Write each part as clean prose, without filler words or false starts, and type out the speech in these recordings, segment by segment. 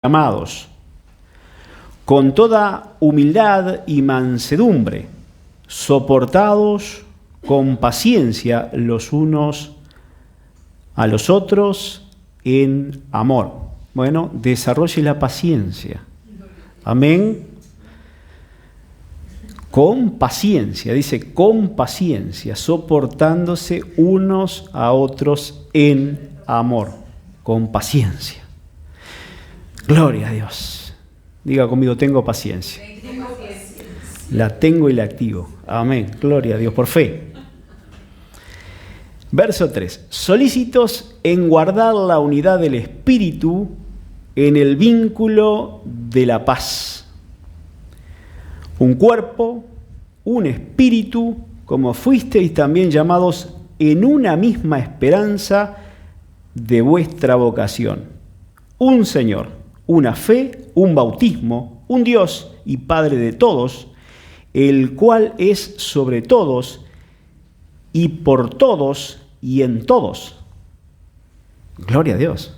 amados, con toda humildad y mansedumbre, soportados con paciencia los unos a los otros en amor. Bueno, desarrolle la paciencia. Amén. Con paciencia, dice con paciencia, soportándose unos a otros en amor, con paciencia. Gloria a Dios. Diga conmigo, tengo paciencia. La tengo y la activo. Amén. Gloria a Dios, por fe. Verso 3. Solícitos en guardar la unidad del Espíritu en el vínculo de la paz. Un cuerpo, un espíritu, como fuisteis también llamados en una misma esperanza de vuestra vocación. Un Señor, una fe, un bautismo, un Dios y Padre de todos, el cual es sobre todos y por todos y en todos. Gloria a Dios.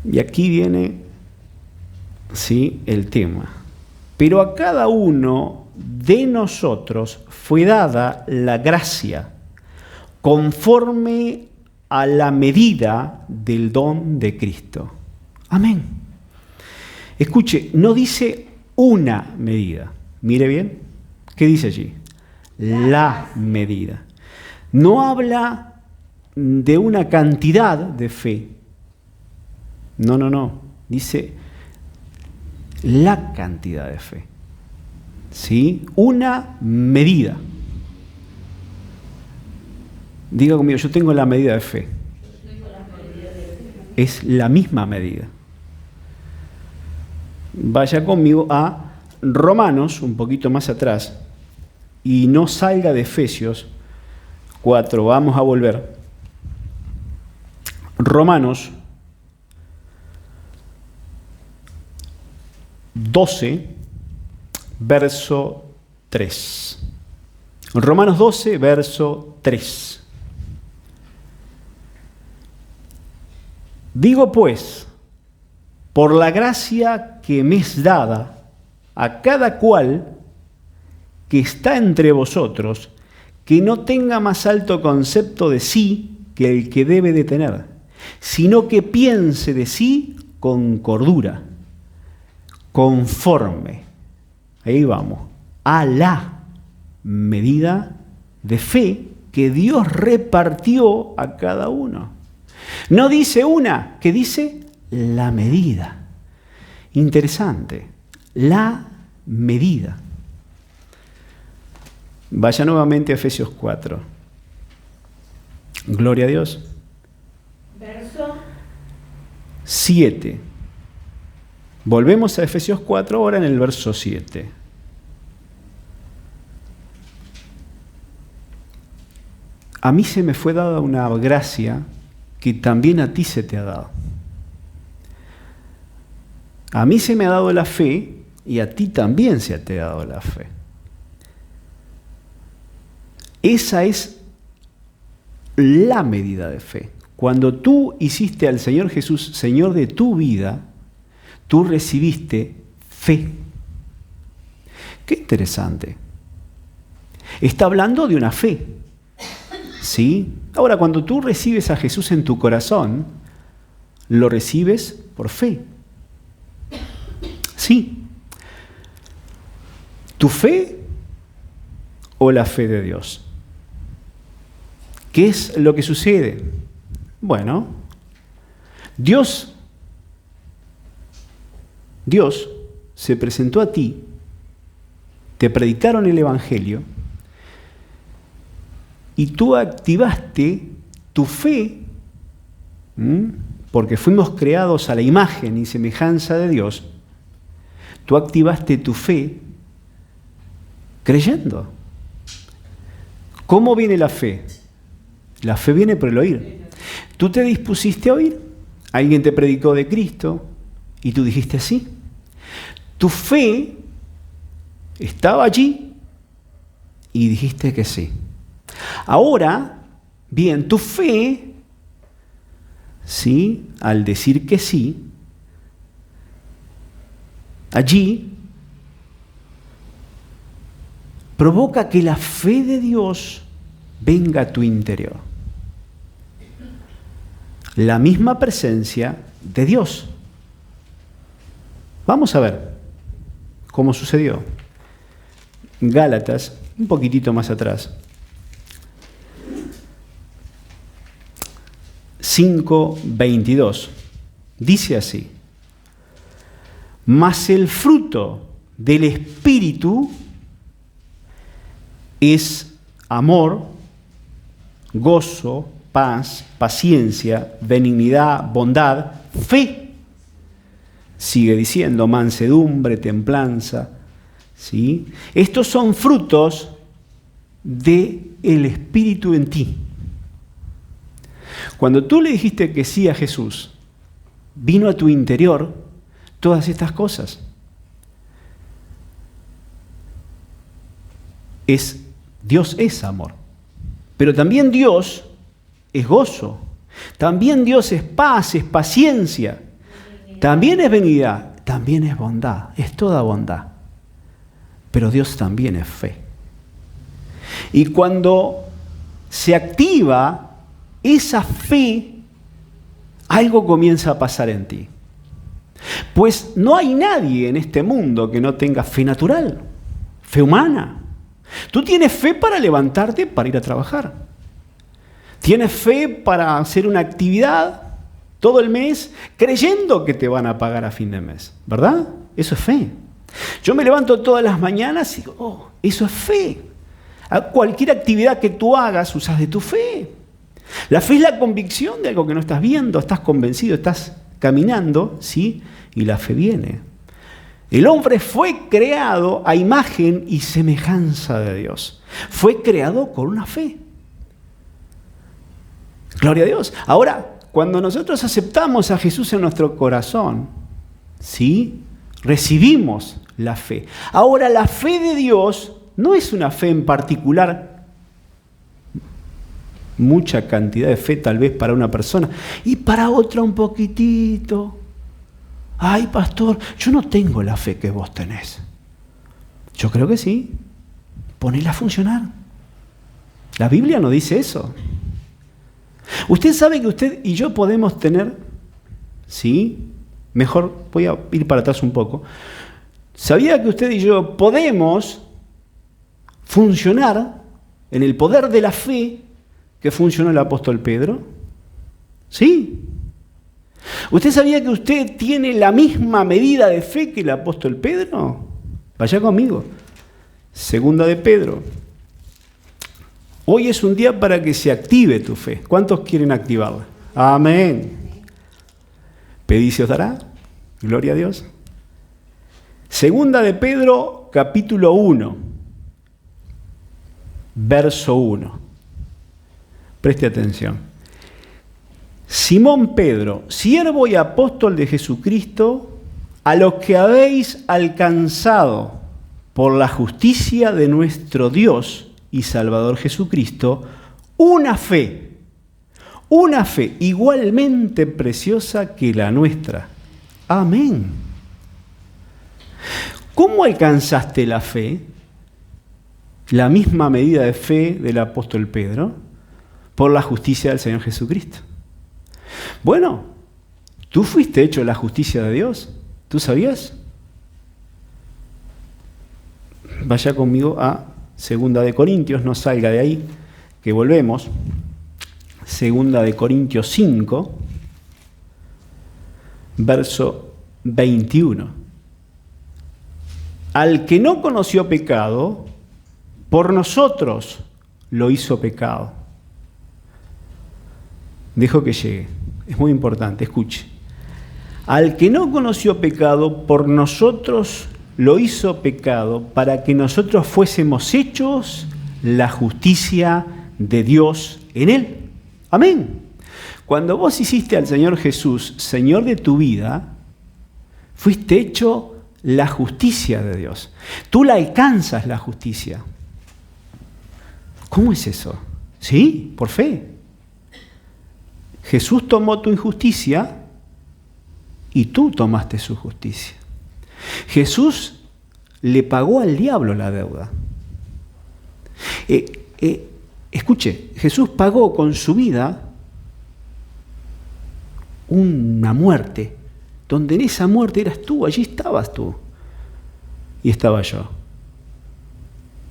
Y aquí viene, sí, el tema. Pero a cada uno de nosotros fue dada la gracia conforme a la medida del don de Cristo. Amén. Escuche, no dice una medida. Mire bien, ¿qué dice allí? La medida. No habla de una cantidad de fe. No. Dice la cantidad de fe. ¿Sí? Una medida. Diga conmigo, yo tengo la medida de fe. Es la misma medida. Vaya conmigo a Romanos, un poquito más atrás, y no salga de Efesios 4. Vamos a volver. Romanos 12, verso 3. Romanos 12, verso 3. Digo pues, por la gracia que me es dada a cada cual que está entre vosotros, que no tenga más alto concepto de sí que el que debe de tener, sino que piense de sí con cordura, conforme, ahí vamos, a la medida de fe que Dios repartió a cada uno. No dice una, que dice la medida. Interesante, la medida. Vaya nuevamente a Efesios 4. Gloria a Dios. Verso 7. Volvemos a Efesios 4 ahora en el verso 7. A mí se me fue dada una gracia que también a ti se te ha dado. A mí se me ha dado la fe y a ti también se te ha dado la fe. Esa es la medida de fe. Cuando tú hiciste al Señor Jesús Señor de tu vida, tú recibiste fe. Qué interesante. Está hablando de una fe. ¿Sí? Ahora, cuando tú recibes a Jesús en tu corazón, lo recibes por fe. Sí. ¿Tu fe o la fe de Dios? ¿Qué es lo que sucede? Bueno, Dios se presentó a ti, te predicaron el Evangelio y tú activaste tu fe, porque fuimos creados a la imagen y semejanza de Dios. Tú activaste tu fe creyendo. ¿Cómo viene la fe? La fe viene por el oír. Tú te dispusiste a oír. Alguien te predicó de Cristo y tú dijiste sí. Tu fe estaba allí y dijiste que sí. Ahora, bien, tu fe, sí, al decir que sí, allí provoca que la fe de Dios venga a tu interior. La misma presencia de Dios. Vamos a ver cómo sucedió. Gálatas, un poquitito más atrás. 5:22. Dice así: mas el fruto del Espíritu es amor, gozo, paz, paciencia, benignidad, bondad, fe. Sigue diciendo, mansedumbre, templanza. ¿Sí? Estos son frutos del Espíritu en ti. Cuando tú le dijiste que sí a Jesús, vino a tu interior todas estas cosas. Dios es amor, pero también Dios es gozo, también Dios es paz, es paciencia, también es benignidad, también es bondad, es toda bondad, pero Dios también es fe. Y cuando se activa esa fe, algo comienza a pasar en ti. Pues no hay nadie en este mundo que no tenga fe natural, fe humana. Tú tienes fe para levantarte, para ir a trabajar. Tienes fe para hacer una actividad todo el mes, creyendo que te van a pagar a fin de mes, ¿verdad? Eso es fe. Yo me levanto todas las mañanas y digo, eso es fe. A cualquier actividad que tú hagas, usas de tu fe. La fe es la convicción de algo que no estás viendo, estás convencido, estás caminando, ¿sí? Y la fe viene. El hombre fue creado a imagen y semejanza de Dios. Fue creado con una fe. Gloria a Dios. Ahora, cuando nosotros aceptamos a Jesús en nuestro corazón, ¿sí? Recibimos la fe. Ahora, la fe de Dios no es una fe en particular, mucha cantidad de fe tal vez para una persona y para otra un poquitito. Ay, pastor, yo no tengo la fe que vos tenés. Yo creo que sí. Ponela a funcionar. La Biblia no dice eso. Usted sabe que usted y yo podemos tener, ¿sí? Mejor voy a ir para atrás un poco. ¿Sabía que usted y yo podemos funcionar en el poder de la fe que funcionó el apóstol Pedro? ¿Sí? ¿Usted sabía que usted tiene la misma medida de fe que el apóstol Pedro? Vaya conmigo. Segunda de Pedro. Hoy es un día para que se active tu fe. ¿Cuántos quieren activarla? Amén. Pedid y se os dará. Gloria a Dios. Segunda de Pedro, capítulo 1, verso 1. Preste atención. Simón Pedro, siervo y apóstol de Jesucristo, a los que habéis alcanzado por la justicia de nuestro Dios y Salvador Jesucristo, una fe igualmente preciosa que la nuestra. Amén. ¿Cómo alcanzaste la fe? La misma medida de fe del apóstol Pedro, por la justicia del Señor Jesucristo. Bueno, tú fuiste hecho la justicia de Dios. ¿Tú sabías? Vaya conmigo a 2 de Corintios, no salga de ahí, que volvemos. 2 de Corintios 5, verso 21. Al que no conoció pecado, por nosotros lo hizo pecado. Dejo que llegue. Es muy importante, escuche. Al que no conoció pecado, por nosotros lo hizo pecado, para que nosotros fuésemos hechos la justicia de Dios en él. Amén. Cuando vos hiciste al Señor Jesús Señor de tu vida, fuiste hecho la justicia de Dios. Tú la alcanzas, la justicia. ¿Cómo es eso? Sí, por fe. Jesús tomó tu injusticia y tú tomaste su justicia. Jesús le pagó al diablo la deuda. Escuche, Jesús pagó con su vida una muerte, donde en esa muerte eras tú, allí estabas tú y estaba yo.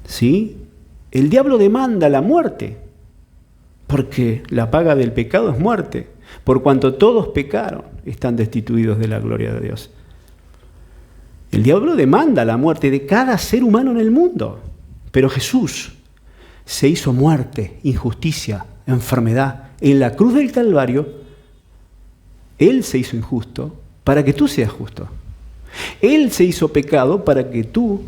¿Sí? El diablo demanda la muerte, porque la paga del pecado es muerte. Por cuanto todos pecaron, están destituidos de la gloria de Dios. El diablo demanda la muerte de cada ser humano en el mundo, pero Jesús se hizo muerte, injusticia, enfermedad. En la cruz del Calvario, Él se hizo injusto para que tú seas justo. Él se hizo pecado para que tú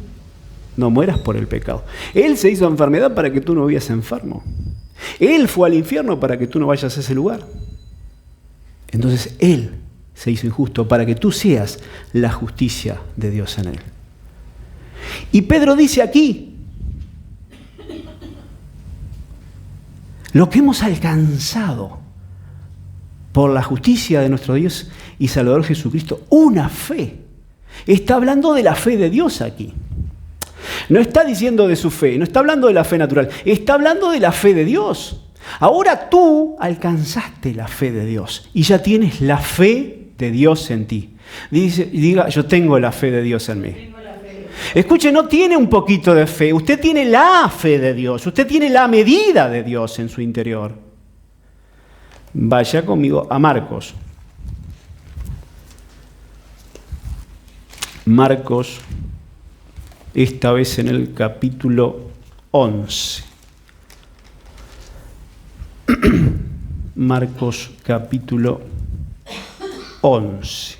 no mueras por el pecado. Él se hizo enfermedad para que tú no vivas enfermo. Él fue al infierno para que tú no vayas a ese lugar. Entonces Él se hizo injusto para que tú seas la justicia de Dios en Él. Y Pedro dice aquí, lo que hemos alcanzado por la justicia de nuestro Dios y Salvador Jesucristo, una fe. Está hablando de la fe de Dios aquí. No está diciendo de su fe, no está hablando de la fe natural, está hablando de la fe de Dios. Ahora tú alcanzaste la fe de Dios y ya tienes la fe de Dios en ti. Diga, yo tengo la fe de Dios en mí. Escuche, no tiene un poquito de fe, usted tiene la fe de Dios, usted tiene la medida de Dios en su interior. Vaya conmigo a Marcos. Marcos, esta vez en el capítulo 11. Marcos capítulo 11.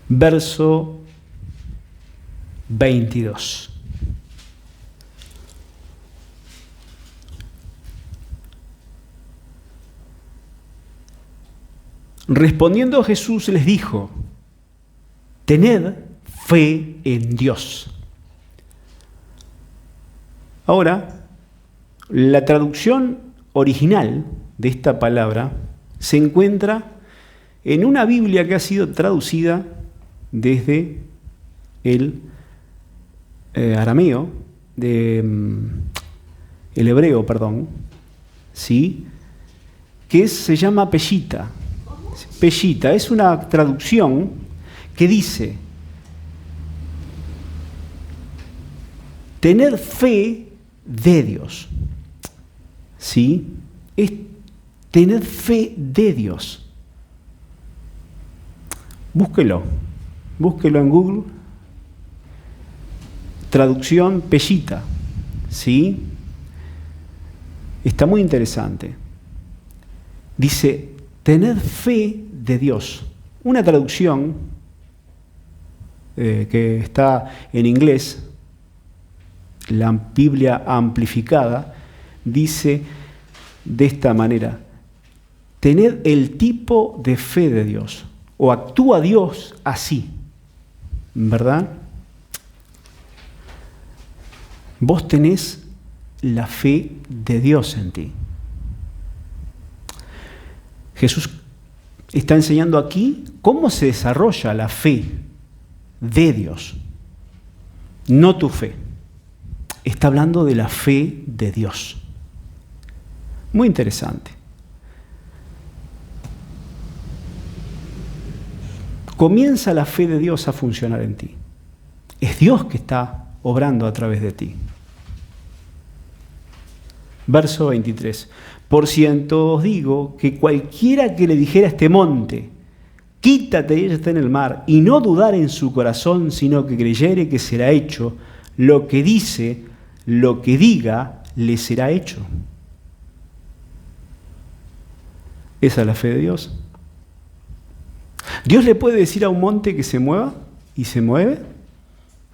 Verso 22. Respondiendo Jesús les dijo, tened fe en Dios. Ahora, la traducción original de esta palabra se encuentra en una Biblia que ha sido traducida desde el arameo, el hebreo, perdón, ¿sí? Que se llama Peshita. Peshita es una traducción que dice, tener fe de Dios. ¿Sí? Es tener fe de Dios. Búsquelo en Google. Traducción Peshita. ¿Sí? Está muy interesante. Dice, tener fe de Dios. Una traducción que está en inglés, la Biblia amplificada, dice de esta manera, tened el tipo de fe de Dios, o actúa Dios así, ¿verdad? Vos tenés la fe de Dios en ti. Jesús está enseñando aquí cómo se desarrolla la fe de Dios, no tu fe. Está hablando de la fe de Dios. Muy interesante. Comienza la fe de Dios a funcionar en ti. Es Dios que está obrando a través de ti. Verso 23. Por cierto os digo que cualquiera que le dijera a este monte, quítate y ella está en el mar, y no dudar en su corazón, sino que creyere que será hecho lo que dice, lo que diga, le será hecho. Esa es la fe de Dios. ¿Dios le puede decir a un monte que se mueva y se mueve?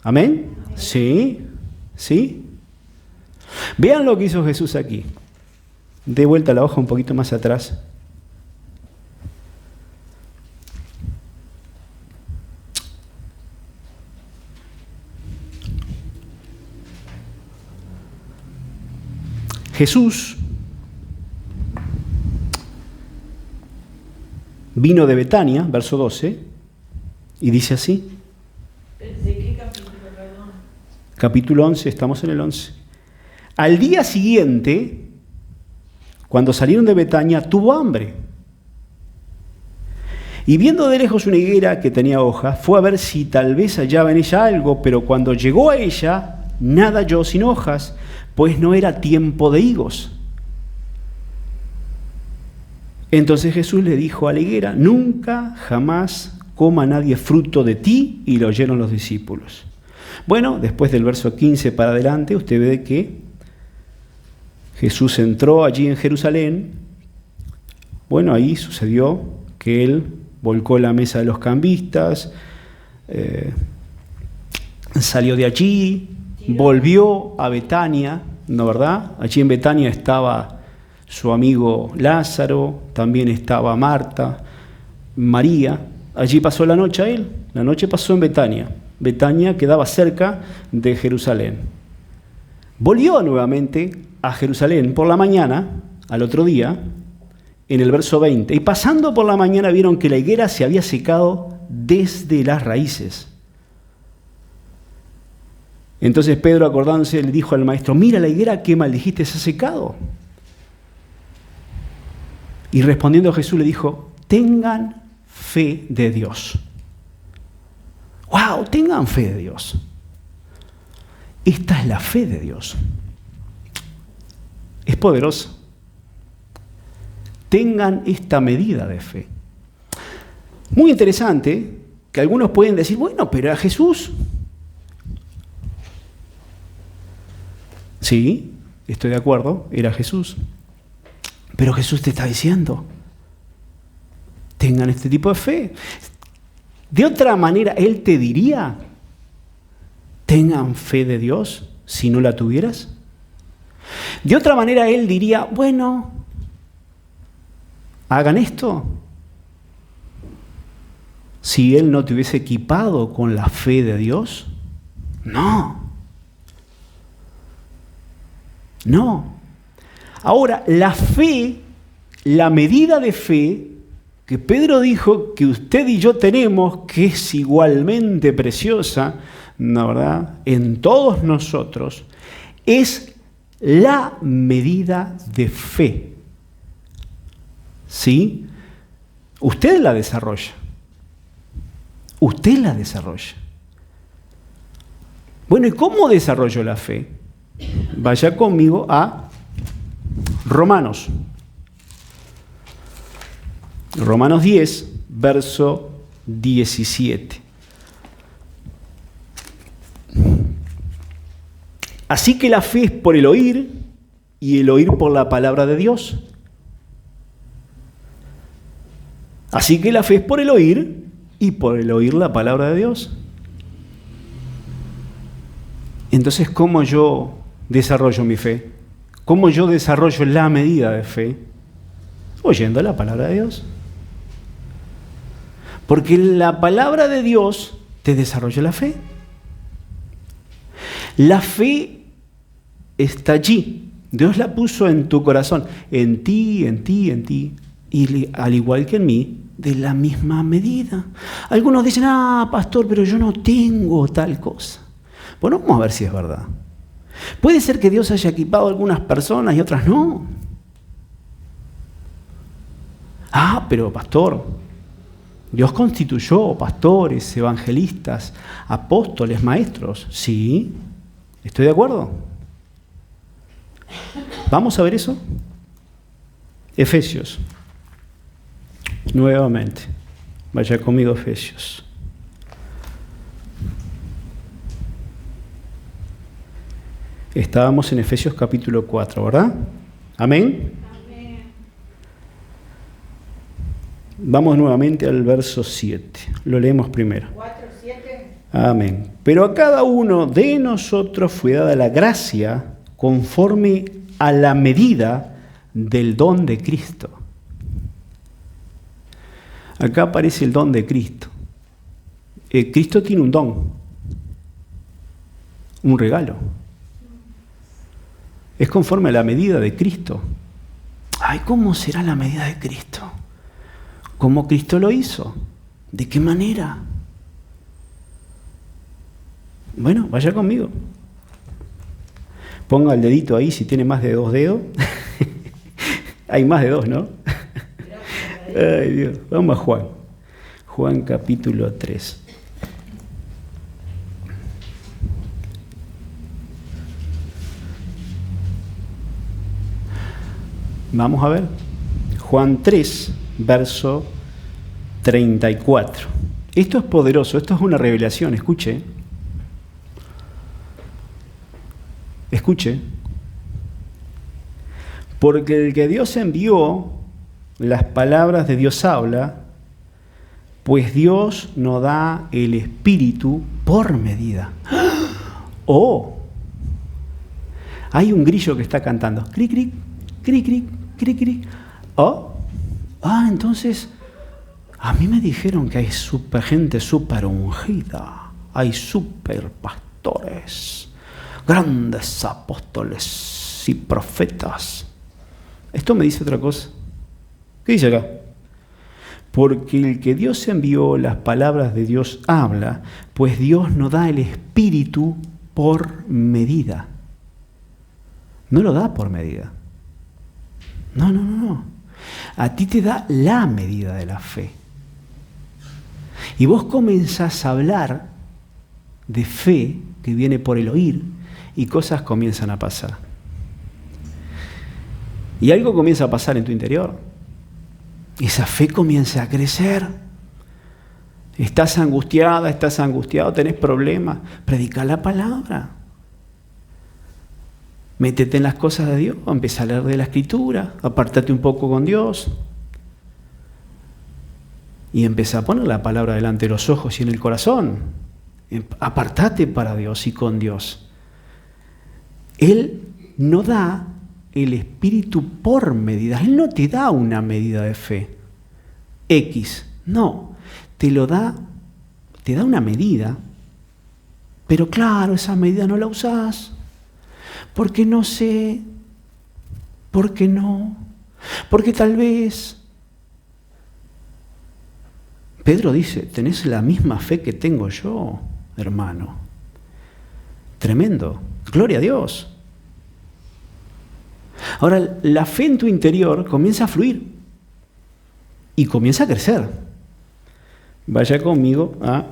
¿Amén? Sí, sí. Vean lo que hizo Jesús aquí. De vuelta la hoja un poquito más atrás. Jesús vino de Betania, verso 12, y dice así. Pensé que capítulo, perdón. Capítulo 11, estamos en el 11. Al día siguiente, cuando salieron de Betania, tuvo hambre. Y viendo de lejos una higuera que tenía hojas, fue a ver si tal vez hallaba en ella algo, pero cuando llegó a ella, nada halló sin hojas, pues no era tiempo de higos. Entonces Jesús le dijo a la higuera, nunca jamás coma nadie fruto de ti, y lo oyeron los discípulos. Bueno, después del verso 15 para adelante, usted ve que Jesús entró allí en Jerusalén. Bueno, ahí sucedió que él volcó la mesa de los cambistas, salió de allí, volvió a Betania, ¿no verdad? Allí en Betania estaba su amigo Lázaro, también estaba Marta, María. Allí pasó la noche él, la noche pasó en Betania. Betania quedaba cerca de Jerusalén. Volvió nuevamente a Jerusalén por la mañana, al otro día, en el verso 20, y pasando por la mañana vieron que la higuera se había secado desde las raíces. Entonces Pedro, acordándose, le dijo al maestro, mira, la higuera que maldijiste se ha secado. Y respondiendo Jesús le dijo, tengan fe de Dios. ¡Wow! Tengan fe de Dios. Esta es la fe de Dios. Es poderoso. Tengan esta medida de fe. Muy interesante que algunos pueden decir, bueno, pero era Jesús. Sí, estoy de acuerdo, era Jesús. Pero Jesús te está diciendo, tengan este tipo de fe. De otra manera, Él te diría, tengan fe de Dios si no la tuvieras. De otra manera, Él diría, bueno, hagan esto. Si Él no te hubiese equipado con la fe de Dios, no. No. Ahora, la fe, la medida de fe que Pedro dijo que usted y yo tenemos, que es igualmente preciosa, ¿no verdad?, en todos nosotros, es la medida de fe. ¿Sí? Usted la desarrolla. Usted la desarrolla. Bueno, ¿y cómo desarrollo la fe? Vaya conmigo a Romanos. Romanos 10, verso 17. Así que la fe es por el oír, y el oír por la palabra de Dios. Así que la fe es por el oír, y por el oír la palabra de Dios. Entonces, ¿cómo yo desarrollo mi fe? ¿Cómo yo desarrollo la medida de fe? Oyendo la palabra de Dios. Porque la palabra de Dios te desarrolla la fe. La fe está allí. Dios la puso en tu corazón, en ti, en ti, en ti. Y al igual que en mí, de la misma medida. Algunos dicen, pastor, pero yo no tengo tal cosa. Bueno, vamos a ver si es verdad. Puede ser que Dios haya equipado a algunas personas y otras no. Pero pastor, Dios constituyó pastores, evangelistas, apóstoles, maestros. Sí, estoy de acuerdo. ¿Vamos a ver eso? Efesios. Nuevamente. Vaya conmigo, Efesios. Estábamos en Efesios capítulo 4, ¿verdad? Amén. Amén. Vamos nuevamente al verso 7. Lo leemos primero. 4, 7. Amén. Pero a cada uno de nosotros fue dada la gracia conforme a la medida del don de Cristo. Acá aparece el don de Cristo. Cristo tiene un don, un regalo. Es conforme a la medida de Cristo. ¿Cómo será la medida de Cristo? como Cristo lo hizo. ¿De qué manera? Bueno, vaya conmigo. Ponga el dedito ahí si tiene más de 2 dedos. Hay más de 2, ¿no? Ay, Dios. Vamos a Juan. Juan capítulo 3. Vamos a ver. Juan 3, verso 34. Esto es poderoso, esto es una revelación, escuche. Escuche. Porque el que Dios envió, las palabras de Dios habla, pues Dios no da el Espíritu por medida. ¡Oh! Hay un grillo que está cantando. Cric, cric, cric, cric, cric, cric. Oh. Entonces, a mí me dijeron que hay gente súper ungida. Hay súper pastores, grandes apóstoles y profetas. Esto me dice otra cosa. ¿Qué dice acá? Porque el que Dios envió, las palabras de Dios habla, pues Dios no da el Espíritu por medida. No lo da por medida. No. A ti te da la medida de la fe. Y vos comenzás a hablar de fe que viene por el oír y cosas comienzan a pasar. Y algo comienza a pasar en tu interior. Esa fe comienza a crecer. Estás angustiado, tenés problemas. Predica la palabra. Métete en las cosas de Dios, empieza a leer de la Escritura, apártate un poco con Dios. Y empieza a poner la palabra delante de los ojos y en el corazón. Apartate para Dios y con Dios. Él no da el Espíritu por medida. Él no te da una medida de fe. X. No. Te da una medida. Pero claro, esa medida no la usás. Porque no sé. Porque no. Porque tal vez. Pedro dice, tenés la misma fe que tengo yo, hermano. Tremendo. Gloria a Dios. Ahora, la fe en tu interior comienza a fluir y comienza a crecer. Vaya conmigo a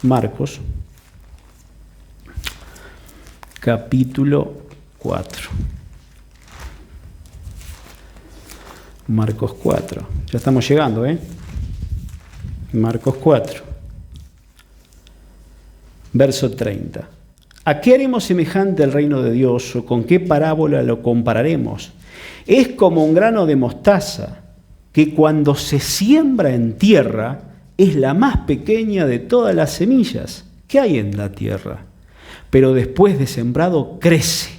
Marcos, capítulo 4. Marcos 4. Ya estamos llegando, ¿eh? Marcos 4. Verso 30. ¿A qué haremos semejante el reino de Dios o con qué parábola lo compararemos? Es como un grano de mostaza que cuando se siembra en tierra es la más pequeña de todas las semillas que hay en la tierra. Pero después de sembrado crece.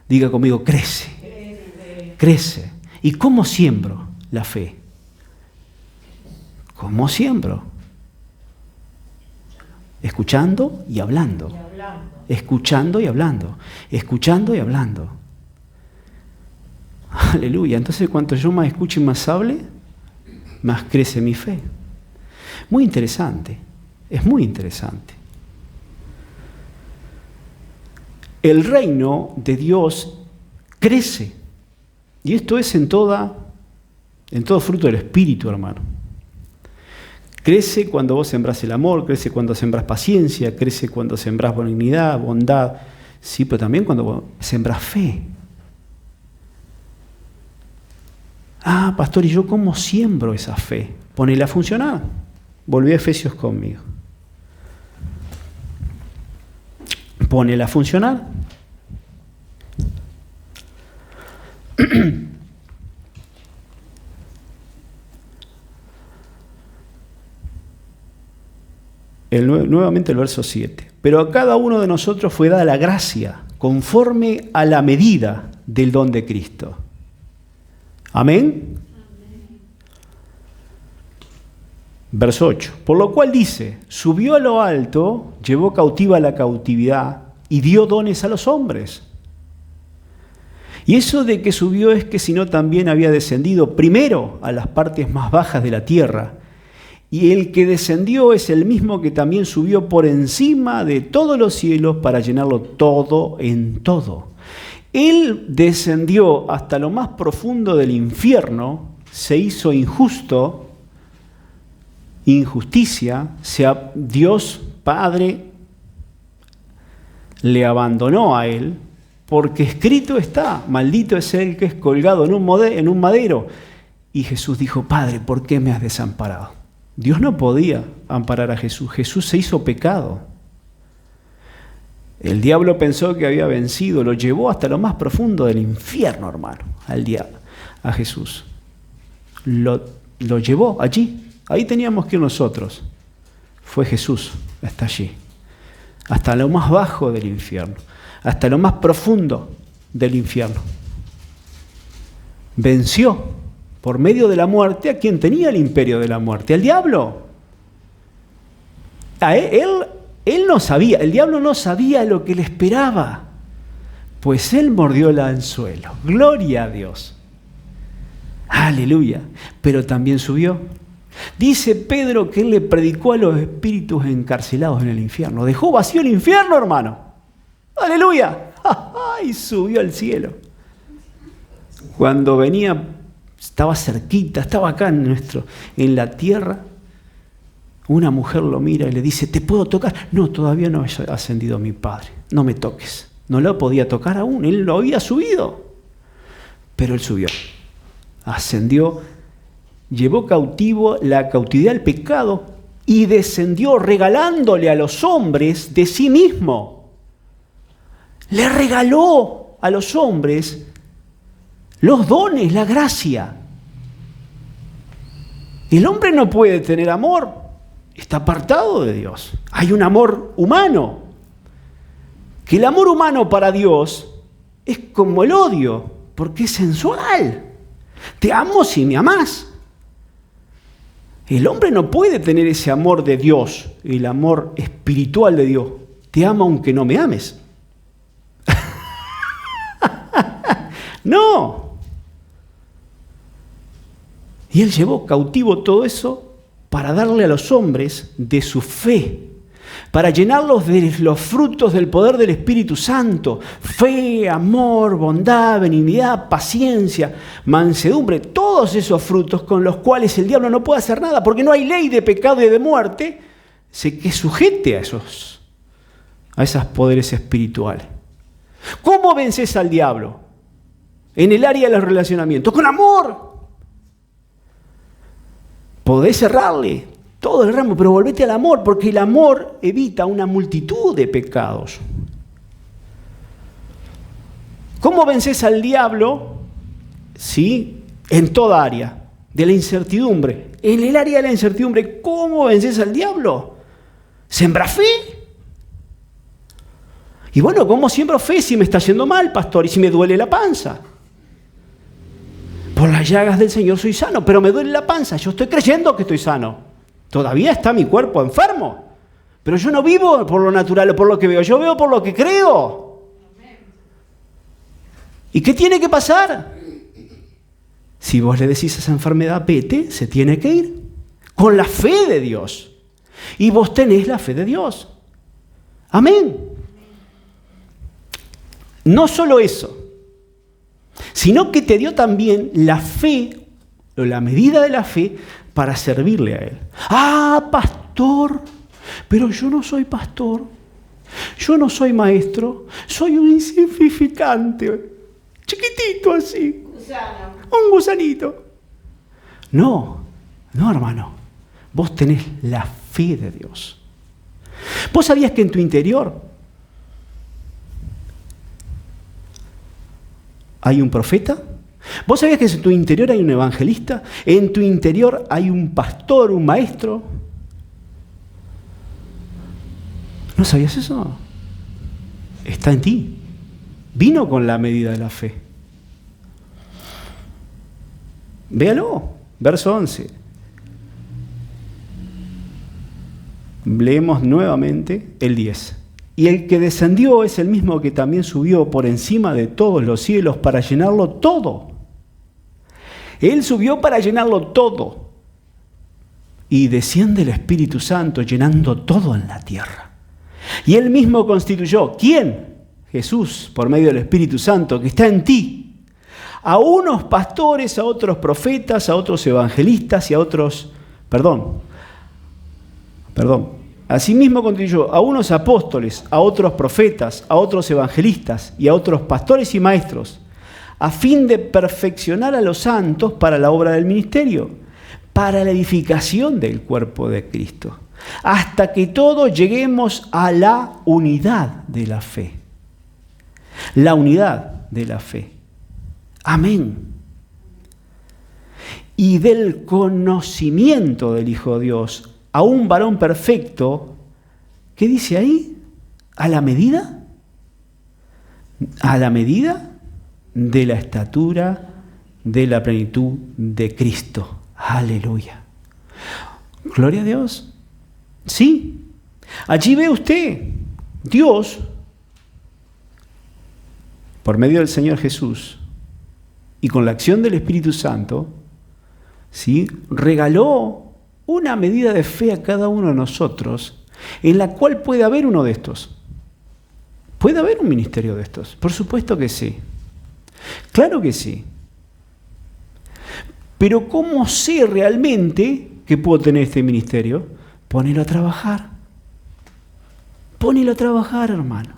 Diga conmigo, crece. Crece. ¿Y cómo siembro la fe? ¿Cómo siembro? Escuchando y hablando. Escuchando y hablando. Escuchando y hablando. Aleluya. Entonces, cuanto yo más escuche y más hable, más crece mi fe. Muy interesante. Es muy interesante. El reino de Dios crece. Y esto es en todo fruto del Espíritu, hermano. Crece cuando vos sembrás el amor, crece cuando sembrás paciencia, crece cuando sembrás benignidad, bondad, sí, pero también cuando vos sembrás fe. Pastor, ¿y yo cómo siembro esa fe? Ponela a funcionar. Volví a Efesios conmigo. Ponela a funcionar. Nuevamente el verso 7. Pero a cada uno de nosotros fue dada la gracia conforme a la medida del don de Cristo. Amén. Verso 8. Por lo cual dice, subió a lo alto, llevó cautiva la cautividad y dio dones a los hombres. Y eso de que subió es que sino también había descendido primero a las partes más bajas de la tierra. Y el que descendió es el mismo que también subió por encima de todos los cielos para llenarlo todo en todo. Él descendió hasta lo más profundo del infierno, se hizo injusto, injusticia, Dios Padre le abandonó a él, porque escrito está, maldito es el que es colgado en un madero. Y Jesús dijo, Padre, ¿por qué me has desamparado? Dios no podía amparar a Jesús. Jesús se hizo pecado. El diablo pensó que había vencido, lo llevó hasta lo más profundo del infierno, hermano, a Jesús. Lo llevó allí. Ahí teníamos que ir nosotros. Fue Jesús hasta allí. Hasta lo más bajo del infierno. Hasta lo más profundo del infierno. Venció por medio de la muerte a quien tenía el imperio de la muerte, al diablo. A él no sabía, el diablo no sabía lo que le esperaba, pues él mordió el anzuelo. Gloria a Dios. Aleluya. Pero también subió. Dice Pedro que él le predicó a los espíritus encarcelados en el infierno. Dejó vacío el infierno, hermano. Aleluya. Y subió al cielo. Cuando venía, estaba cerquita, estaba acá en la tierra. Una mujer lo mira y le dice, ¿te puedo tocar? No, todavía no ha ascendido mi Padre. No me toques. No lo podía tocar aún. Él lo había subido. Pero él subió. Ascendió. Llevó cautivo la cautividad del pecado y descendió regalándole a los hombres de sí mismo. Le regaló a los hombres los dones, la gracia. El hombre no puede tener amor, está apartado de Dios. Hay un amor humano, que el amor humano para Dios es como el odio, porque es sensual. Te amo si me amás. El hombre no puede tener ese amor de Dios, el amor espiritual de Dios. Te amo aunque no me ames. No. Y él llevó cautivo todo eso para darle a los hombres de su fe, para llenarlos de los frutos del poder del Espíritu Santo: fe, amor, bondad, benignidad, paciencia, mansedumbre, todos esos frutos con los cuales el diablo no puede hacer nada, porque no hay ley de pecado y de muerte que sujete a esos poderes espirituales. ¿Cómo vences al diablo? En el área de los relacionamientos, con amor. Podés cerrarle todo el ramo, pero volvete al amor, porque el amor evita una multitud de pecados. ¿Cómo vences al diablo? Sí, en toda área de la incertidumbre. En el área de la incertidumbre, ¿cómo vences al diablo? ¿Sembra fe? Y bueno, ¿cómo siembro fe si me está yendo mal, pastor? Y si me duele la panza. Por las llagas del Señor soy sano, pero me duele la panza. Yo estoy creyendo que estoy sano. Todavía está mi cuerpo enfermo. Pero yo no vivo por lo natural o por lo que veo. Yo veo por lo que creo. ¿Y qué tiene que pasar? Si vos le decís a esa enfermedad, vete, se tiene que ir. Con la fe de Dios. Y vos tenés la fe de Dios. Amén. No solo eso, sino que te dio también la fe, o la medida de la fe, para servirle a Él. Ah, pastor, pero yo no soy pastor, yo no soy maestro, soy un insignificante, chiquitito así, un gusanito. No, hermano, vos tenés la fe de Dios. ¿Vos sabías que en tu interior hay un profeta? ¿Vos sabías que en tu interior hay un evangelista? ¿En tu interior hay un pastor, un maestro? ¿No sabías eso? Está en ti. Vino con la medida de la fe. Véalo, verso 11. Leemos nuevamente el 10. Y el que descendió es el mismo que también subió por encima de todos los cielos para llenarlo todo. Él subió para llenarlo todo. Y desciende el Espíritu Santo llenando todo en la tierra. Y Él mismo constituyó, ¿quién? Jesús, por medio del Espíritu Santo, que está en ti. A unos pastores, a otros profetas, a otros evangelistas y a otros... Asimismo constituyó a unos apóstoles, a otros profetas, a otros evangelistas y a otros pastores y maestros, a fin de perfeccionar a los santos para la obra del ministerio, para la edificación del cuerpo de Cristo, hasta que todos lleguemos a la unidad de la fe. La unidad de la fe. Amén. Y del conocimiento del Hijo de Dios, a un varón perfecto, ¿qué dice ahí? ¿A la medida? ¿A la medida de la estatura de la plenitud de Cristo? Aleluya. Gloria a Dios. Sí. Allí ve usted, Dios, por medio del Señor Jesús y con la acción del Espíritu Santo, ¿sí?, regaló una medida de fe a cada uno de nosotros, en la cual puede haber uno de estos. ¿Puede haber un ministerio de estos? Por supuesto que sí. Claro que sí. Pero ¿cómo sé realmente que puedo tener este ministerio? Ponelo a trabajar. Ponelo a trabajar, hermano.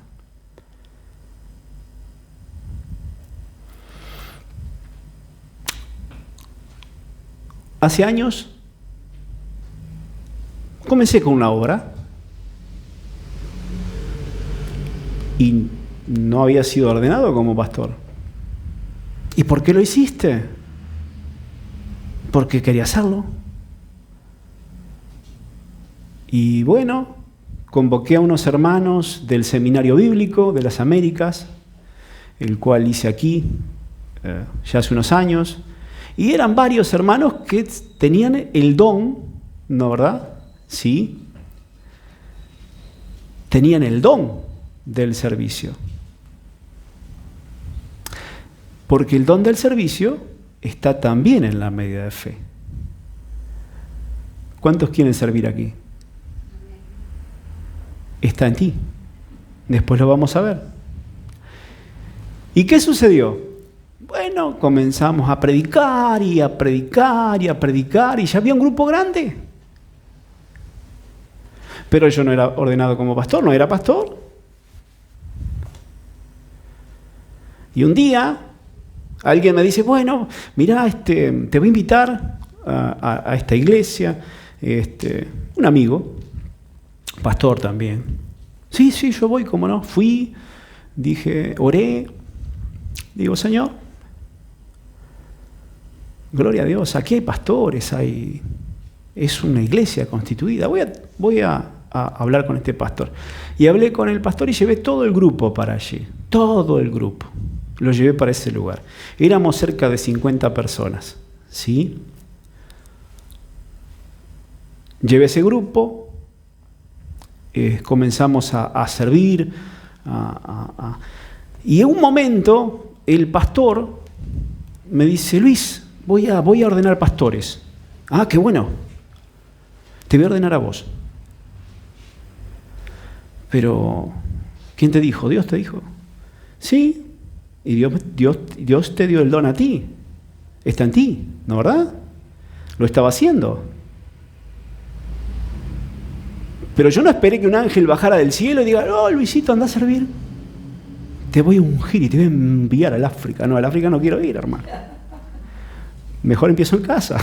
Hace años comencé con una obra y no había sido ordenado como pastor. ¿Y por qué lo hiciste? Porque quería hacerlo. Y bueno, convoqué a unos hermanos del Seminario Bíblico de las Américas, el cual hice aquí ya hace unos años, y eran varios hermanos que tenían el don, ¿no, verdad? Sí, tenían el don del servicio. Porque el don del servicio está también en la medida de fe. ¿Cuántos quieren servir aquí? Está en ti. Después lo vamos a ver. ¿Y qué sucedió? Bueno, comenzamos a predicar y a predicar y a predicar y ya había un grupo grande. Pero yo no era ordenado como pastor, no era pastor. Y un día alguien me dice, bueno, mira, te voy a invitar a esta iglesia, un amigo, pastor también. Sí, yo voy, cómo no. Fui, dije, oré, digo, Señor, gloria a Dios, aquí hay pastores, es una iglesia constituida, voy a hablar con este pastor. Y hablé con el pastor y llevé todo el grupo para allí, todo el grupo. Lo llevé para ese lugar. Éramos cerca de 50 personas, ¿sí? Llevé ese grupo, comenzamos a servir, y en un momento el pastor me dice, Luis, voy a ordenar pastores. Ah, qué bueno, te voy a ordenar a vos. Pero, ¿quién te dijo? ¿Dios te dijo? Sí, y Dios te dio el don a ti. Está en ti, ¿no, verdad? Lo estaba haciendo. Pero yo no esperé que un ángel bajara del cielo y diga, oh, Luisito, anda a servir. Te voy a ungir y te voy a enviar al África. No, al África no quiero ir, hermano. Mejor empiezo en casa.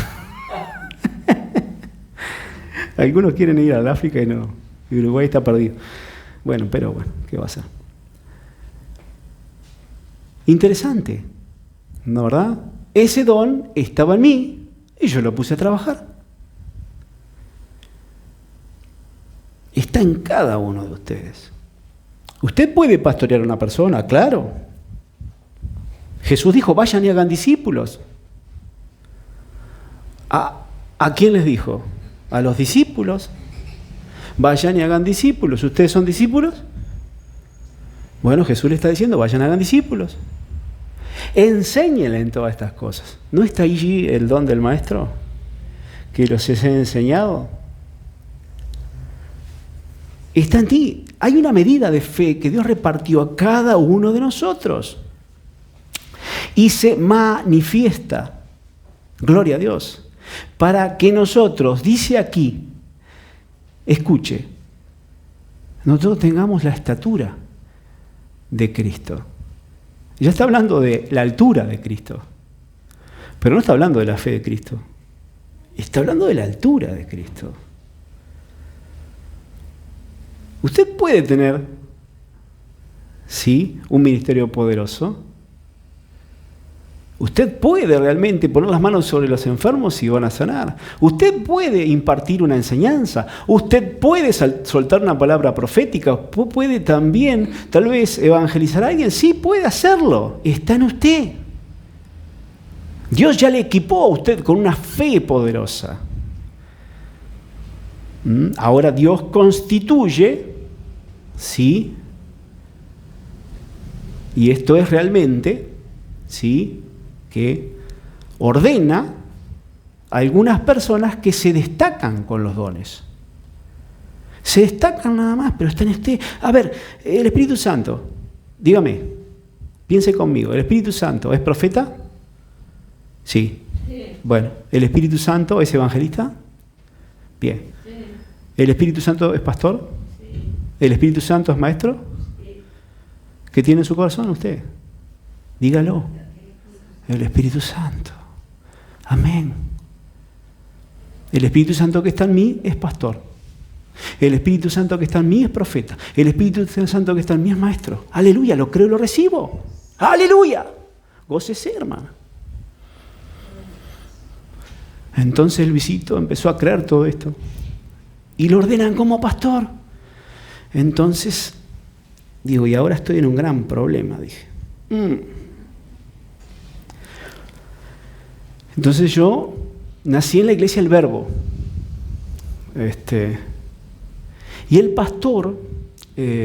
Algunos quieren ir al África y no. Y Uruguay está perdido. Bueno, pero bueno, ¿qué va a ser? Interesante, ¿no, verdad? Ese don estaba en mí y yo lo puse a trabajar. Está en cada uno de ustedes. Usted puede pastorear a una persona, claro. Jesús dijo, vayan y hagan discípulos. ¿A quién les dijo? A los discípulos. Vayan y hagan discípulos. ¿Ustedes son discípulos? Bueno, Jesús le está diciendo, vayan, hagan discípulos. Enséñenle en todas estas cosas. ¿No está allí el don del maestro? Que los he enseñado. Está en ti. Hay una medida de fe que Dios repartió a cada uno de nosotros. Y se manifiesta, gloria a Dios, para que nosotros, dice aquí, escuche, nosotros tengamos la estatura de Cristo. Ya está hablando de la altura de Cristo, pero no está hablando de la fe de Cristo, está hablando de la altura de Cristo. Usted puede tener, sí, un ministerio poderoso. Usted puede realmente poner las manos sobre los enfermos y van a sanar. Usted puede impartir una enseñanza. Usted puede soltar una palabra profética. Puede también, tal vez, evangelizar a alguien. Sí, puede hacerlo. Está en usted. Dios ya le equipó a usted con una fe poderosa. Ahora Dios constituye, ¿sí? Y esto es realmente, ¿sí?, que ordena a algunas personas que se destacan con los dones. Se destacan nada más, pero está en usted. A ver, el Espíritu Santo, dígame, piense conmigo, ¿el Espíritu Santo es profeta? Sí. Bueno, ¿el Espíritu Santo es evangelista? Bien. ¿El Espíritu Santo es pastor? ¿El Espíritu Santo es maestro? ¿Qué tiene en su corazón usted? Dígalo. El Espíritu Santo. Amén. El Espíritu Santo que está en mí es pastor. El Espíritu Santo que está en mí es profeta. El Espíritu Santo que está en mí es maestro. Aleluya, lo creo y lo recibo. Aleluya. Gócese, hermano. Entonces Luisito empezó a creer todo esto. Y lo ordenan como pastor. Entonces, digo, y ahora estoy en un gran problema, dije. Entonces yo nací en la iglesia El Verbo. Y el pastor,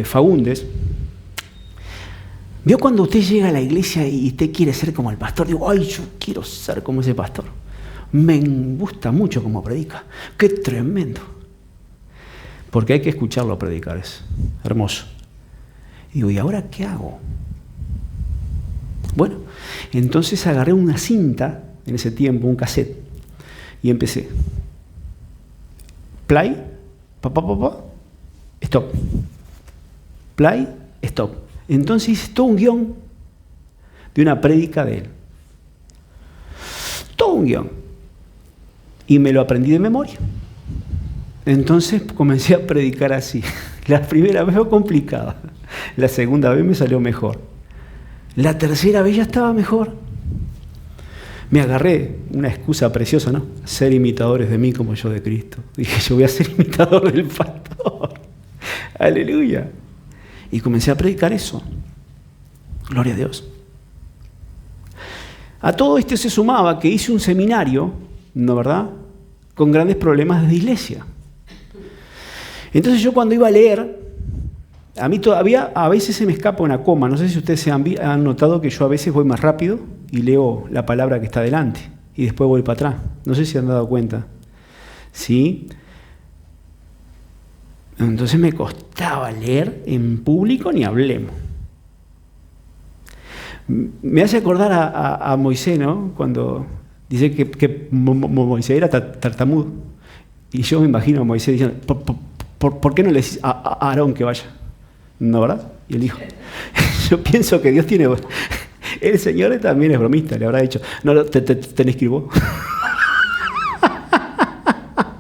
Faúndez, vio cuando usted llega a la iglesia y usted quiere ser como el pastor. Digo, ay, yo quiero ser como ese pastor. Me gusta mucho cómo predica. ¡Qué tremendo! Porque hay que escucharlo predicar, es hermoso. Y digo, ¿y ahora qué hago? Bueno, entonces agarré una cinta, en ese tiempo, un cassette, y empecé. Play, stop. Play, stop. Entonces hice todo un guión de una prédica de él. Todo un guión. Y me lo aprendí de memoria. Entonces comencé a predicar así. La primera vez fue complicada. La segunda vez me salió mejor. La tercera vez ya estaba mejor. Me agarré una excusa preciosa, ¿no? Ser imitadores de mí como yo de Cristo. Dije, yo voy a ser imitador del pastor. Aleluya. Y comencé a predicar eso. Gloria a Dios. A todo esto se sumaba que hice un seminario, ¿no verdad?, con grandes problemas de iglesia. Entonces yo cuando iba a leer, a mí todavía a veces se me escapa una coma. No sé si ustedes han notado que yo a veces voy más rápido y leo la palabra que está delante y después voy para atrás. No sé si han dado cuenta. ¿Sí? Entonces me costaba leer en público, ni hablemos. Me hace acordar a Moisés, ¿no? Cuando dice que Moisés era tartamudo. Y yo me imagino a Moisés diciendo, ¿por qué no le decís a Aarón que vaya? ¿No, verdad? Y él dijo, yo pienso que Dios tiene... El Señor también es bromista, le habrá dicho, no, tenés que ir vos.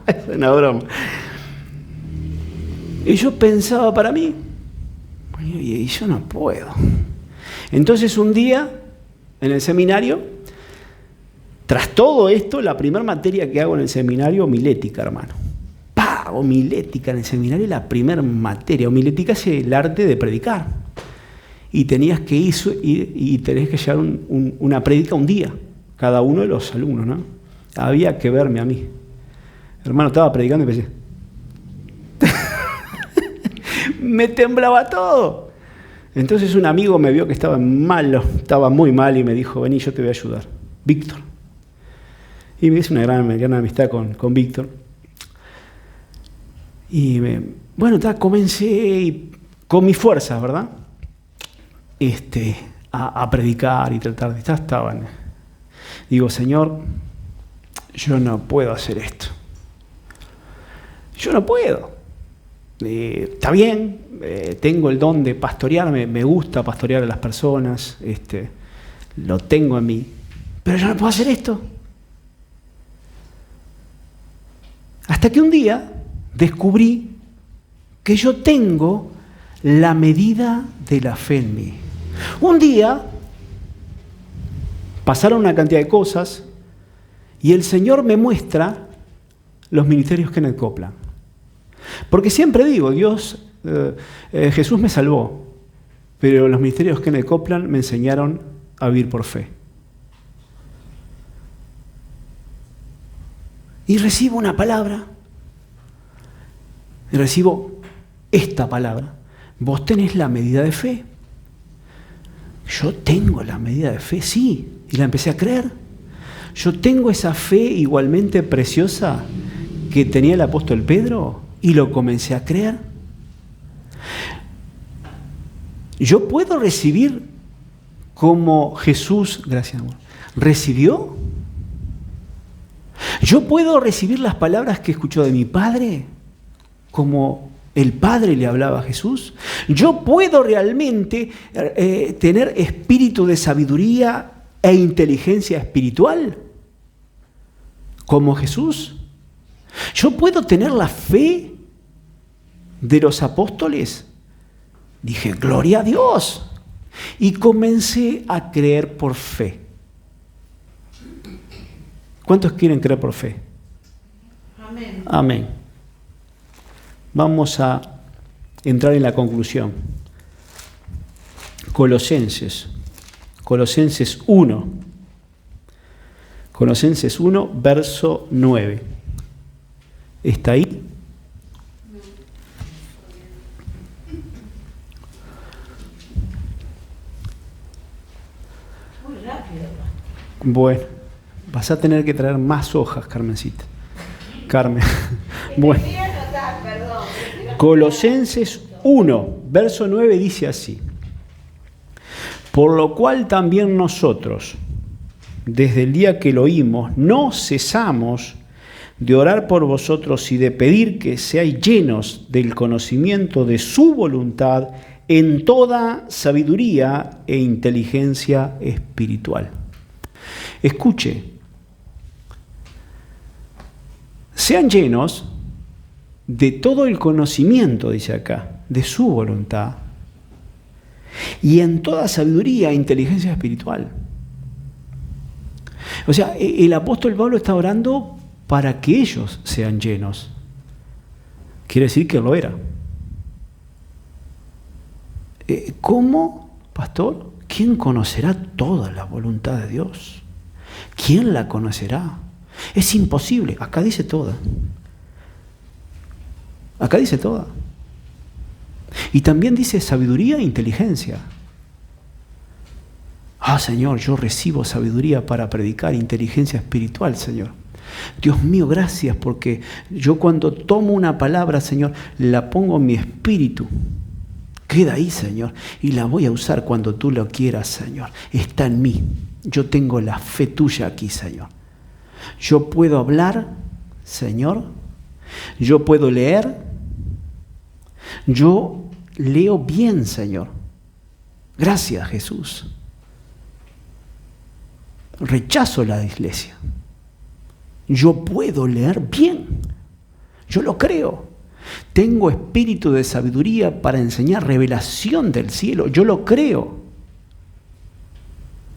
Es una broma. Y yo pensaba para mí, y yo no puedo. Entonces un día, en el seminario, tras todo esto, la primera materia que hago en el seminario, homilética, hermano. Homilética en el seminario, la primera materia. Homilética es el arte de predicar. Y tenías que ir y tenías que llevar una prédica un día, cada uno de los alumnos, ¿no? Había que verme a mí. Hermano, estaba predicando y empecé. Me temblaba todo. Entonces un amigo me vio que estaba muy mal y me dijo, vení, yo te voy a ayudar. Víctor. Y me hice una gran amistad con Víctor. Y comencé con mis fuerzas, ¿verdad? A predicar y tratar de estar. Digo, Señor, yo no puedo hacer esto. Yo no puedo. Está bien, tengo el don de pastorear, me gusta pastorear a las personas, lo tengo en mí, pero yo no puedo hacer esto. Hasta que un día descubrí que yo tengo la medida de la fe en mí. Un día pasaron una cantidad de cosas y el Señor me muestra los ministerios Kenneth Copeland. Porque siempre digo, Jesús me salvó, pero los ministerios Kenneth Copeland me enseñaron a vivir por fe. Y recibo una palabra, y recibo esta palabra. Vos tenés la medida de fe. Yo tengo la medida de fe, sí, y la empecé a creer. Yo tengo esa fe igualmente preciosa que tenía el apóstol Pedro y lo comencé a creer. Yo puedo recibir como Jesús, gracias amor, recibió. Yo puedo recibir las palabras que escuchó de mi Padre como el Padre le hablaba a Jesús. Yo puedo realmente tener espíritu de sabiduría e inteligencia espiritual como Jesús. Yo puedo tener la fe de los apóstoles. Dije, gloria a Dios. Y comencé a creer por fe. ¿Cuántos quieren creer por fe? Amén. Amén. Vamos a entrar en la conclusión. Colosenses 1. Colosenses 1, verso 9. ¿Está ahí? Muy rápido. Bueno, vas a tener que traer más hojas, Carmencita. Carmen. Bueno. Colosenses 1, verso 9 dice así. Por lo cual también nosotros, desde el día que lo oímos, no cesamos de orar por vosotros y de pedir que seáis llenos del conocimiento de su voluntad en toda sabiduría e inteligencia espiritual. Escuche, sean llenos de todo el conocimiento, dice acá, de su voluntad y en toda sabiduría e inteligencia espiritual. O sea, el apóstol Pablo está orando para que ellos sean llenos. Quiere decir que lo era. ¿Cómo, pastor? ¿Quién conocerá toda la voluntad de Dios? ¿Quién la conocerá? Es imposible. Acá dice toda. Acá dice toda. Y también dice sabiduría e inteligencia. Señor, yo recibo sabiduría para predicar, inteligencia espiritual, Señor. Dios mío, gracias, porque yo cuando tomo una palabra, Señor, la pongo en mi espíritu. Queda ahí, Señor, y la voy a usar cuando tú lo quieras, Señor. Está en mí. Yo tengo la fe tuya aquí, Señor. Yo puedo hablar, Señor. Yo puedo leer. Yo leo bien, Señor. Gracias, Jesús. Rechazo la iglesia. Yo puedo leer bien. Yo lo creo. Tengo espíritu de sabiduría para enseñar revelación del cielo. Yo lo creo.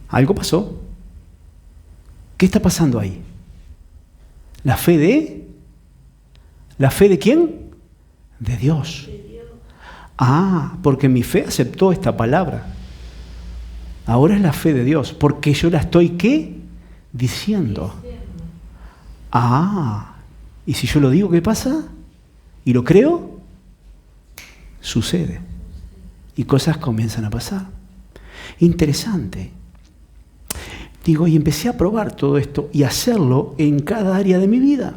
Algo pasó. ¿Qué está pasando ahí? ¿La fe de? ¿La fe de quién? De Dios. Porque mi fe aceptó esta palabra. Ahora es la fe de Dios, porque yo la estoy, ¿qué? Diciendo. Y si yo lo digo, ¿qué pasa? ¿Y lo creo? Sucede. Y cosas comienzan a pasar. Interesante. Digo, y empecé a probar todo esto y hacerlo en cada área de mi vida.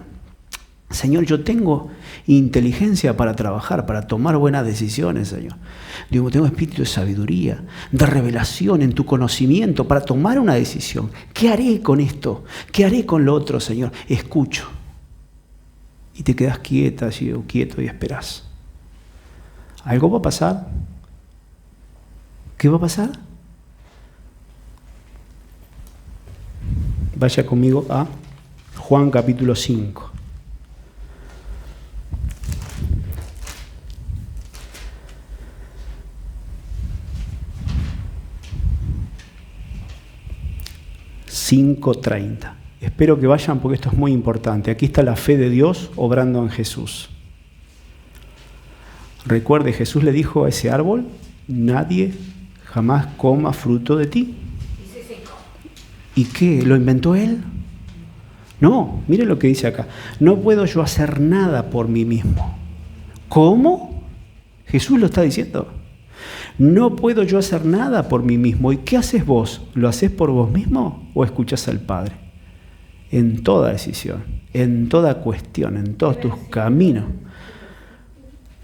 Señor, yo tengo inteligencia para trabajar, para tomar buenas decisiones, Señor. Digo, tengo espíritu de sabiduría, de revelación en tu conocimiento para tomar una decisión. ¿Qué haré con esto? ¿Qué haré con lo otro, Señor? Escucho. Y te quedas quieta, quieto y esperás. ¿Algo va a pasar? ¿Qué va a pasar? Vaya conmigo a Juan capítulo 5. .30. Espero que vayan porque esto es muy importante. Aquí está la fe de Dios obrando en Jesús. Recuerde, Jesús le dijo a ese árbol, nadie jamás coma fruto de ti. ¿Y qué? ¿Lo inventó él? No, mire lo que dice acá. No puedo yo hacer nada por mí mismo. ¿Cómo? Jesús lo está diciendo. No puedo yo hacer nada por mí mismo. ¿Y qué haces vos? ¿Lo haces por vos mismo o escuchás al Padre? En toda decisión, en toda cuestión, en todos tus caminos.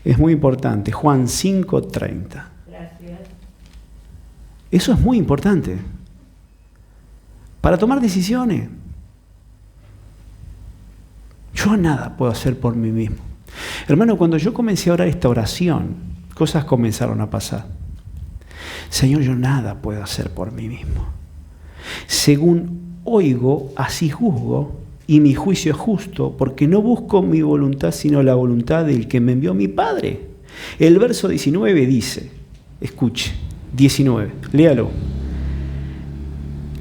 Es muy importante. Juan 5:30. Gracias. Eso es muy importante. Para tomar decisiones. Yo nada puedo hacer por mí mismo. Hermano, cuando yo comencé a orar esta oración, cosas comenzaron a pasar. Señor, yo nada puedo hacer por mí mismo. Según oigo, así juzgo, y mi juicio es justo, porque no busco mi voluntad, sino la voluntad del que me envió mi Padre. El verso 19 dice, escuche, 19, léalo.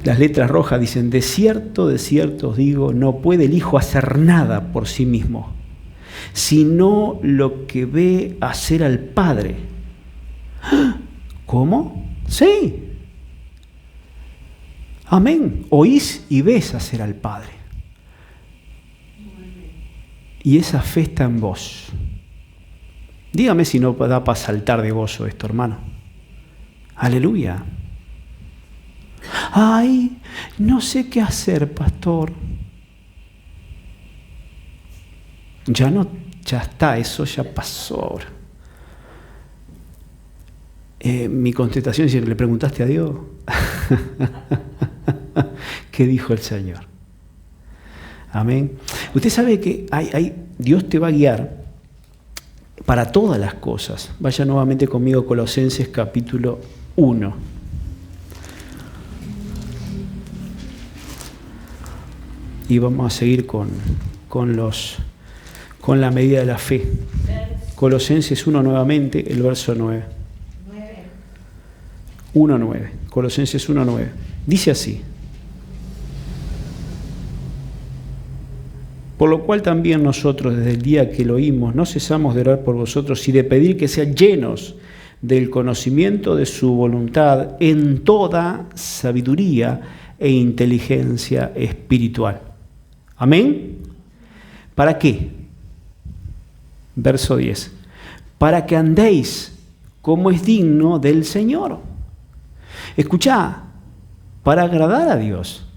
Las letras rojas dicen, de cierto os digo, no puede el Hijo hacer nada por sí mismo, sino lo que ve hacer al Padre. ¿Cómo? Sí. Amén. Oís y ves hacer al Padre. Y esa fe está en vos. Dígame si no da para saltar de gozo esto, hermano. Aleluya. Ay, no sé qué hacer, pastor. Ya está, eso ya pasó ahora. Mi contestación es, ¿le preguntaste a Dios? ¿Qué dijo el Señor? Amén. Usted sabe que Dios te va a guiar para todas las cosas. Vaya nuevamente conmigo a Colosenses capítulo 1. Y vamos a seguir con la medida de la fe. Colosenses 1 nuevamente, el verso 9. 1:9. Colosenses 1:9. Dice así. Por lo cual también nosotros, desde el día que lo oímos, no cesamos de orar por vosotros y de pedir que sean llenos del conocimiento de su voluntad en toda sabiduría e inteligencia espiritual. Amén. ¿Para qué? Verso 10. Para que andéis como es digno del Señor. Escuchá, para agradar a Dios.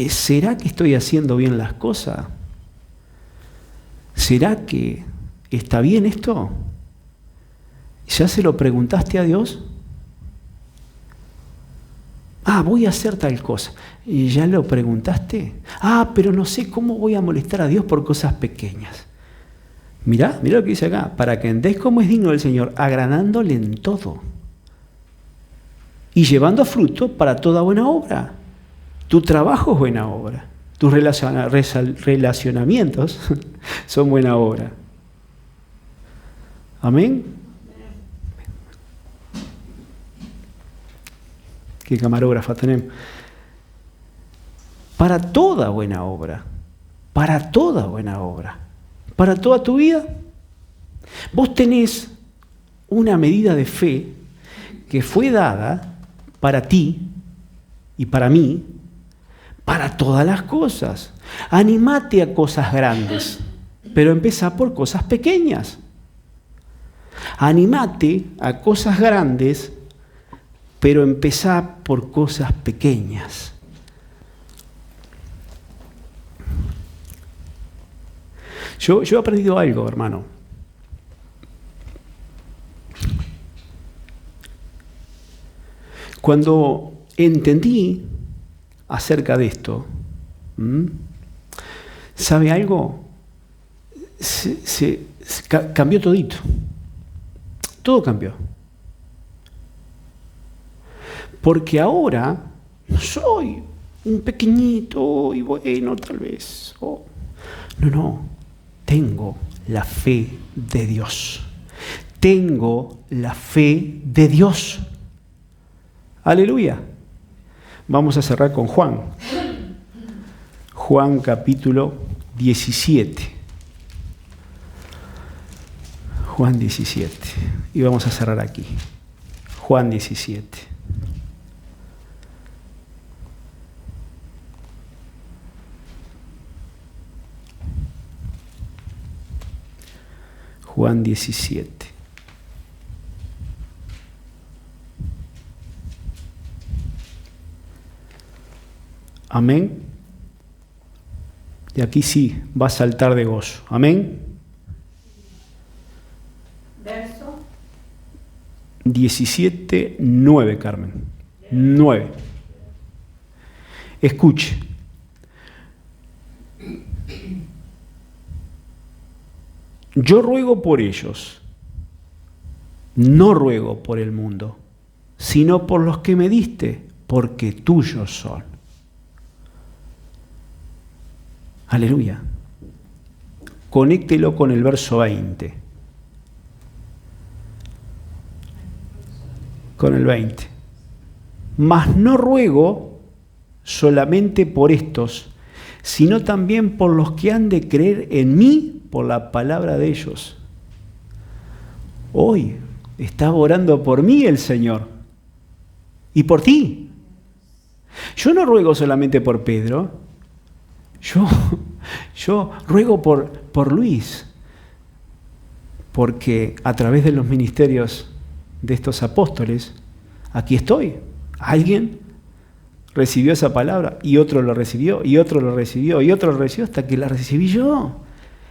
¿Será que estoy haciendo bien las cosas? ¿Será que está bien esto? ¿Ya se lo preguntaste a Dios? Voy a hacer tal cosa. ¿Y ya lo preguntaste? Pero no sé cómo voy a molestar a Dios por cosas pequeñas. Mirá lo que dice acá. Para que andéis como es digno del Señor, agradándole en todo. Y llevando fruto para toda buena obra. Tu trabajo es buena obra. Tus relacionamientos son buena obra. Amén. ¿Qué camarógrafa tenemos? Para toda buena obra. Para toda buena obra. Para toda tu vida. Vos tenés una medida de fe que fue dada para ti y para mí, para todas las cosas. Animate a cosas grandes, pero empezá por cosas pequeñas. Animate a cosas grandes, pero empezá por cosas pequeñas. Yo he aprendido algo, hermano. Cuando entendí acerca de esto, ¿sabe algo? Cambió todito. Todo cambió. Porque ahora no soy un pequeñito y bueno, tal vez. No. Tengo la fe de Dios. Tengo la fe de Dios. Aleluya. Vamos a cerrar con Juan. Juan capítulo 17. Juan 17. Y vamos a cerrar aquí. Juan 17. Juan 17. Amén. Y aquí sí, va a saltar de gozo. Amén. Verso 17, 9, Carmen. 9. Escuche. Yo ruego por ellos, no ruego por el mundo, sino por los que me diste, porque tuyos son. Aleluya. Conéctelo con el verso 20. Con el 20. Mas no ruego solamente por estos, sino también por los que han de creer en mí por la palabra de ellos. Hoy está orando por mí el Señor y por ti. Yo no ruego solamente por Pedro, yo ruego por Luis, porque a través de los ministerios de estos apóstoles, aquí estoy. Alguien recibió esa palabra y otro lo recibió, y otro lo recibió, y otro lo recibió hasta que la recibí yo.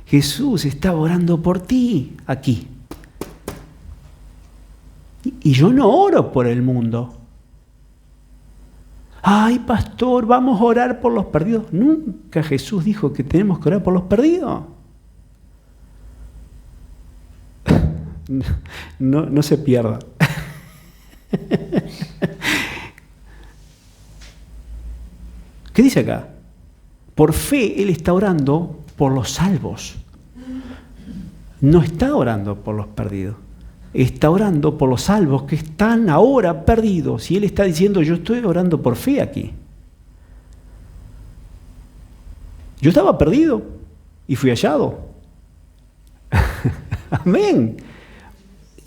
Jesús está orando por ti aquí. Y yo no oro por el mundo. Ay, pastor, vamos a orar por los perdidos. Nunca Jesús dijo que tenemos que orar por los perdidos. No se pierda. ¿Qué dice acá? Por fe Él está orando por los salvos. No está orando por los perdidos. Está orando por los salvos que están ahora perdidos. Y Él está diciendo, yo estoy orando por fe aquí. Yo estaba perdido y fui hallado. Amén.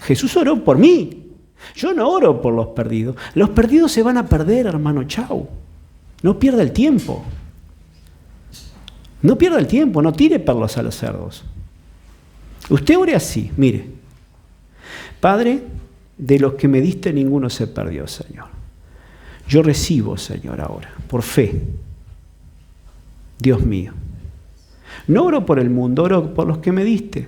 Jesús oró por mí. Yo no oro por los perdidos. Los perdidos se van a perder, hermano. Chau. No pierda el tiempo. No pierda el tiempo. No tire perlos a los cerdos. Usted ore así, mire. Padre, de los que me diste ninguno se perdió, Señor. Yo recibo, Señor, ahora, por fe. Dios mío. No oro por el mundo, oro por los que me diste.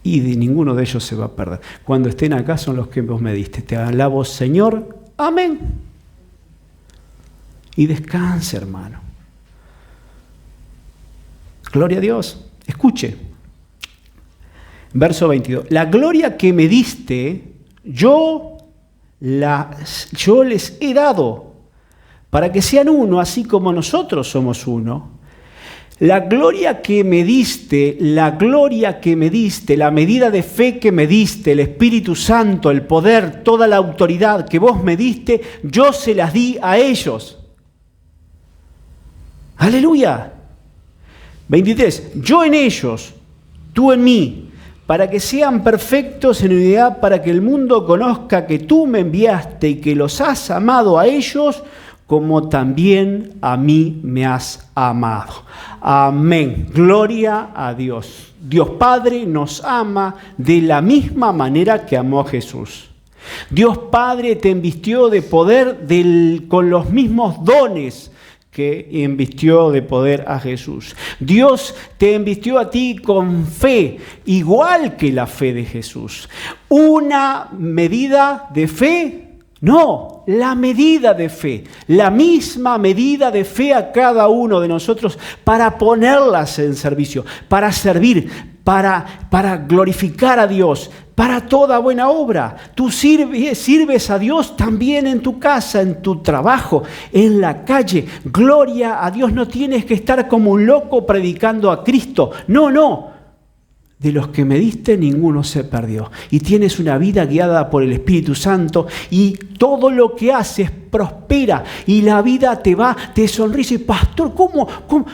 Y de ninguno de ellos se va a perder. Cuando estén acá son los que vos me diste. Te alabo, Señor. Amén. Y descanse, hermano. Gloria a Dios. Escuche. Verso 22. La gloria que me diste, yo les he dado, para que sean uno, así como nosotros somos uno. La gloria que me diste, la medida de fe que me diste, el Espíritu Santo, el poder, toda la autoridad que vos me diste, yo se las di a ellos. Aleluya. 23. Yo en ellos, tú en mí, para que sean perfectos en unidad, para que el mundo conozca que tú me enviaste y que los has amado a ellos, como también a mí me has amado. Amén. Gloria a Dios. Dios Padre nos ama de la misma manera que amó a Jesús. Dios Padre te invistió de poder con los mismos dones que invistió de poder a Jesús. Dios te invistió a ti con fe, igual que la fe de Jesús. Una medida de fe, no, la medida de fe, la misma medida de fe a cada uno de nosotros para ponerlas en servicio, para servir, para glorificar a Dios, para toda buena obra. Tú sirves a Dios también en tu casa, en tu trabajo, en la calle. Gloria a Dios, no tienes que estar como un loco predicando a Cristo. No. De los que me diste, ninguno se perdió. Y tienes una vida guiada por el Espíritu Santo y todo lo que haces prospera y la vida te sonríe. Pastor, ¿cómo?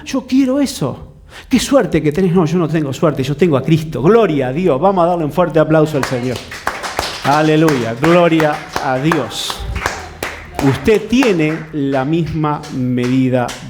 Yo quiero eso. Qué suerte que tenés. No, yo no tengo suerte, yo tengo a Cristo. Gloria a Dios. Vamos a darle un fuerte aplauso al Señor. Aleluya. Gloria a Dios. Usted tiene la misma medida